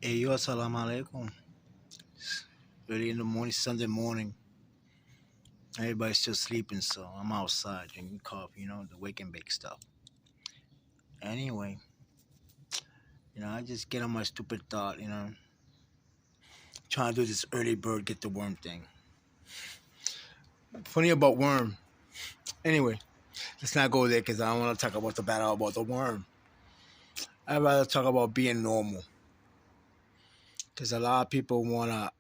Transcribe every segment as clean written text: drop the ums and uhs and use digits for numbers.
Hey yo, assalamu alaikum. Early in the morning, Sunday morning. Everybody's still sleeping, so I'm outside drinking coffee, the wake and bake stuff. Anyway, I just get on my stupid thought, trying to do this early bird get the worm thing. Funny about worm. Anyway, let's not go there because I don't want to talk about the battle about the worm. I'd rather talk about being normal. Because a lot of people wanna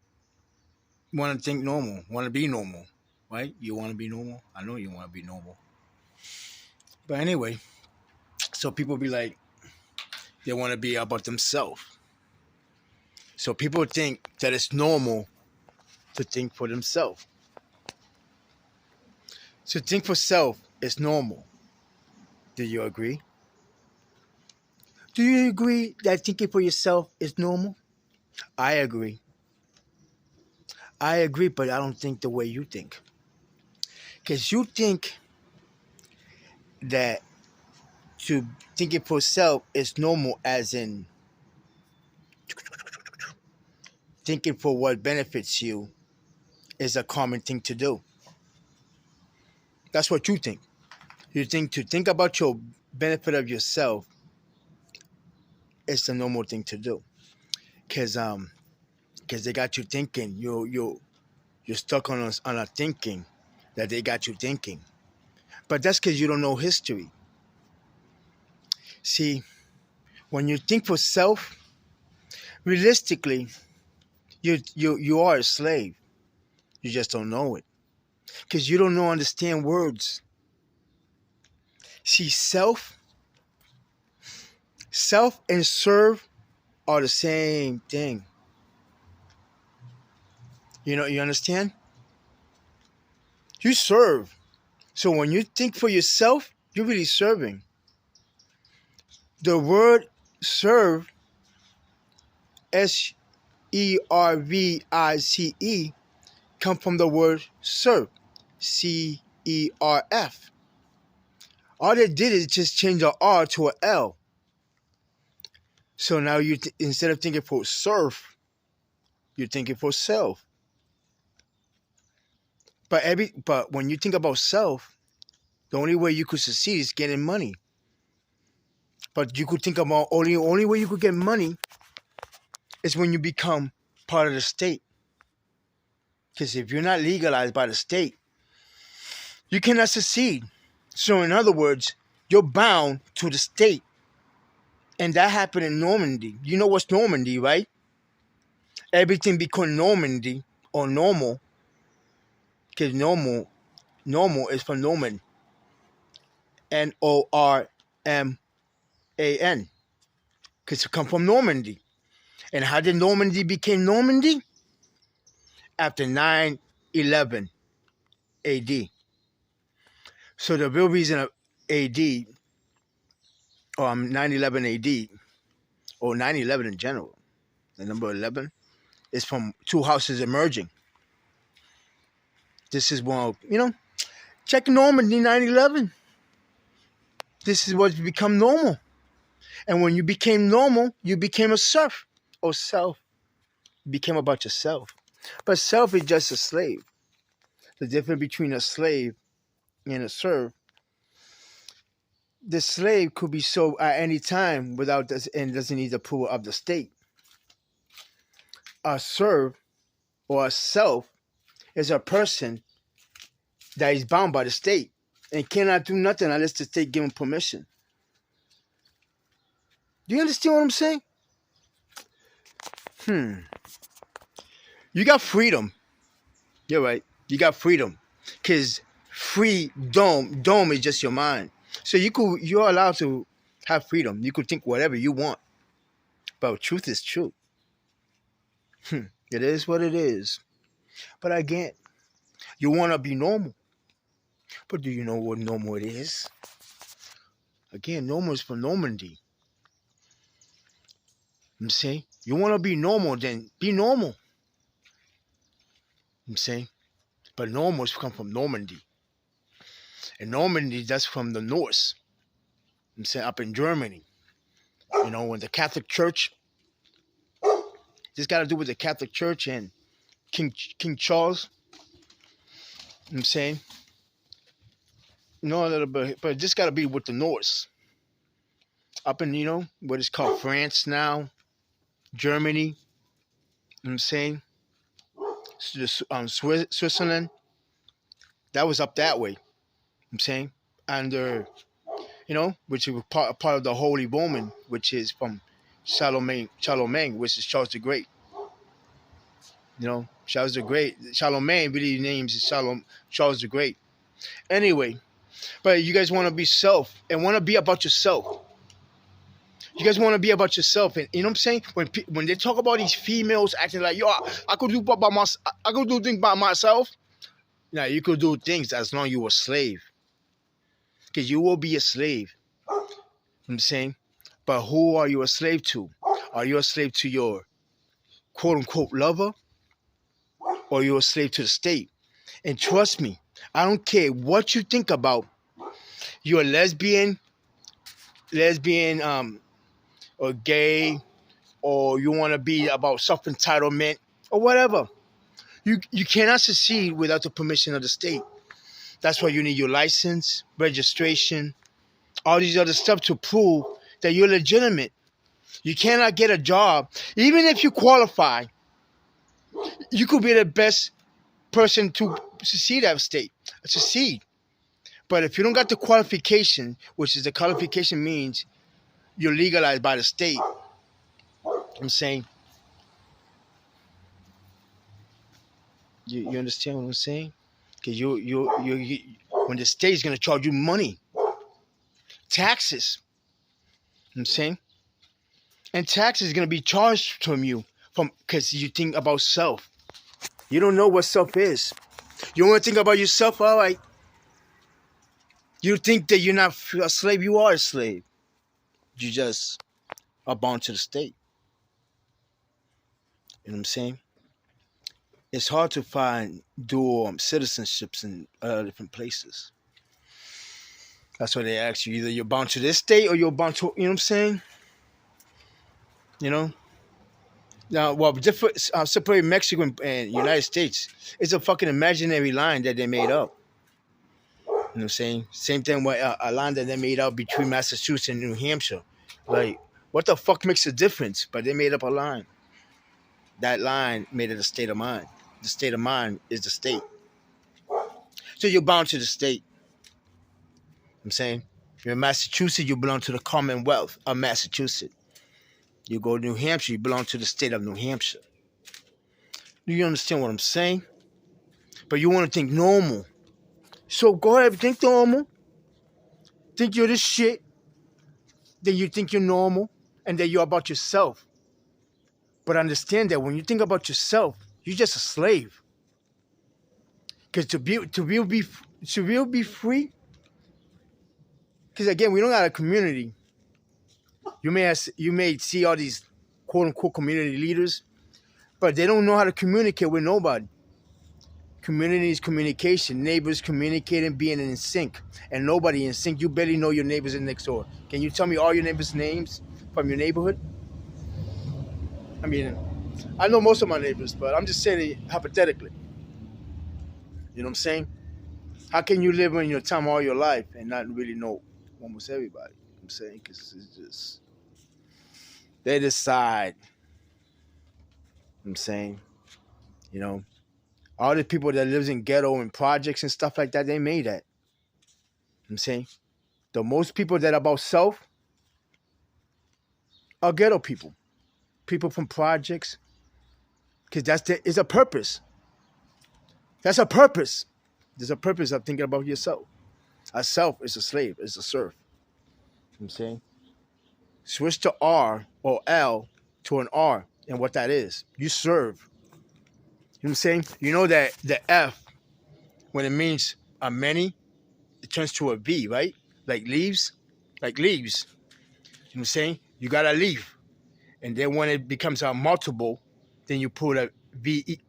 think normal, wanna be normal, right? You wanna be normal? I know you wanna be normal. But anyway, so people be like, they want to be about themselves. So people think that it's normal to think for themselves. To think for self is normal. Do you agree? Do you agree that thinking for yourself is normal? I agree. I agree, but I don't think the way you think. Because you think that to thinking for self is normal, as in thinking for what benefits you is a common thing to do. That's what you think. You think to think about your benefit of yourself is the normal thing to do. Because they got you thinking. You're stuck on a thinking that they got you thinking. But that's because you don't know history. See, when you think for self, realistically, you are a slave. You just don't know it because you don't understand words. See, self and serve are the same thing. You understand? You serve. So when you think for yourself, you're really serving. The word serve, Service, come from the word serf, Cerf. All they did is just change the R to an L. So now instead of thinking for serf, you're thinking for self. But when you think about self, the only way you could succeed is getting money. But you could think about only way you could get money is when you become part of the state. Because if you're not legalized by the state, you cannot succeed. So in other words, you're bound to the state. And that happened in Normandy. You know what's Normandy, right? Everything became Normandy or normal. Because normal is from Norman. Norman. Because it come from Normandy. And how did Normandy become Normandy? After 9/11 AD. So the real reason of AD, or 9/11 AD, or 9/11 in general, the number 11, is from two houses emerging. This is one, check Normandy 9/11. This is what's become normal. And when you became normal, you became a serf or self. You became about yourself. But self is just a slave. The difference between a slave and a serf, the slave could be sold at any time without this and doesn't need the approval of the state. A serf or a self is a person that is bound by the state and cannot do nothing unless the state give him permission. Do you understand what I'm saying? You got freedom. You're right. You got freedom. Because dome is just your mind. So you're allowed to have freedom. You could think whatever you want. But truth is truth. It is what it is. But again, you want to be normal. But do you know what normal it is? Again, normal is from Normandy. I'm saying, you want to be normal, then be normal. I'm saying, but normals come from Normandy. And Normandy, that's from the Norse. I'm saying, up in Germany. When the Catholic Church This got to do with the Catholic Church and King Charles. You know what I'm saying? No, a little bit, but this got to be with the Norse. Up in, what is called France now, Germany. You know what I'm saying? Switzerland. That was up that way. You know what I'm saying? And which was part of the Holy Roman, which is from Charlemagne, which is Charles the Great. Charles the Great. Charlemagne really names is Charles the Great. Anyway, but you guys want to be self and want to be about yourself. You guys want to be about yourself, and you know what I'm saying. When they talk about these females acting like, yo, I could do things by myself. Now you could do things as long as you were a slave, because you will be a slave. You know what I'm saying, but who are you a slave to? Are you a slave to your quote unquote lover, or are you a slave to the state? And trust me, I don't care what you think about. You're a lesbian, or gay, or you want to be about self-entitlement, or whatever. You cannot succeed without the permission of the state. That's why you need your license, registration, all these other stuff to prove that you're legitimate. You cannot get a job. Even if you qualify, you could be the best person to succeed at state. Succeed. But if you don't got the qualification, which is the qualification means you're legalized by the state. I'm saying, you understand what I'm saying? Because you when the state's gonna charge you money, taxes. You know what I'm saying, and taxes is gonna be charged from you because you think about self. You don't know what self is. You want to think about yourself, all right? You think that you're not a slave. You are a slave. You just are bound to the state. You know what I'm saying? It's hard to find dual citizenships in different places. That's why they ask you, either you're bound to this state or you're bound to, you know what I'm saying? Now, well, different separating Mexico and United States, it's a fucking imaginary line that they made up. You know what I'm saying? Same thing with a line that they made up between Massachusetts and New Hampshire. Like, what the fuck makes a difference? But they made up a line. That line made it a state of mind. The state of mind is the state. So you're bound to the state. I'm saying, you're in Massachusetts, you belong to the Commonwealth of Massachusetts. You go to New Hampshire, you belong to the state of New Hampshire. Do you understand what I'm saying? But you want to think normal. So go ahead, think normal. Think you're this shit. Then you think you're normal. And that you're about yourself. But understand that when you think about yourself, you're just a slave. Because to really be free, because again, we don't got a community. You may see all these quote unquote community leaders, but they don't know how to communicate with nobody. Community is communication, neighbors communicating, being in sync, and nobody in sync. You barely know your neighbors in next door. Can you tell me all your neighbors' names from your neighborhood? I mean, I know most of my neighbors, but I'm just saying it hypothetically. You know what I'm saying? How can you live in your town all your life and not really know almost everybody? You know what I'm saying? Because it's just, they decide. You know what I'm saying? All the people that lives in ghetto and projects and stuff like that, they made that. You know what I'm saying? The most people that are about self are ghetto people. People from projects. Because it's a purpose. That's a purpose. There's a purpose of thinking about yourself. A self is a slave, is a serf. You know what I'm saying? Switch to R or L to an R, and what that is. You serve. You know what I'm saying? You know that the F, when it means a many, it turns to a V, right? Like leaves. Like leaves. You know what I'm saying? You got a leaf. And then when it becomes a multiple, then you put a V.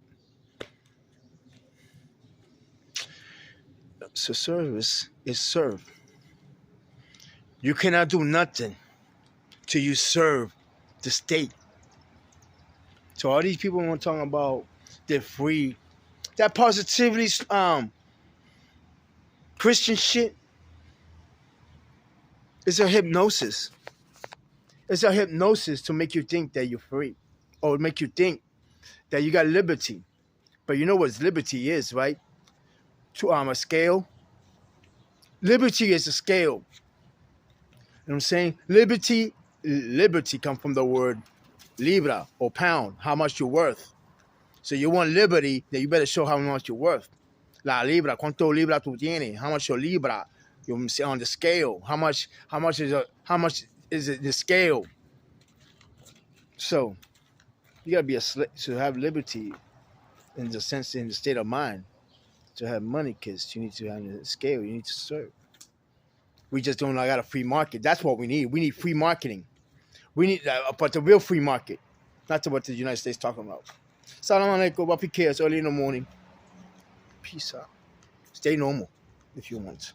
So service is serve. You cannot do nothing till you serve the state. So all these people want talking about they're free. That positivity, Christian shit is a hypnosis. It's a hypnosis to make you think that you're free, or make you think that you got liberty. But you know what liberty is, right? To a scale. Liberty is a scale. You know what I'm saying? Liberty comes from the word libra or pound, how much you're worth. So you want liberty, then you better show how much you're worth. La libra, cuánto libra tú tienes? How much your libra? You say on the scale. How much is it the scale? So you gotta be to have liberty in the sense, in the state of mind. To have money, kids, you need to have the scale. You need to serve. We just don't got a free market. That's what we need. We need free marketing. We need, but the real free market, not what the United States talking about. Salam alaikum. Wapi cares early in the morning. Peace out. Stay normal if you want.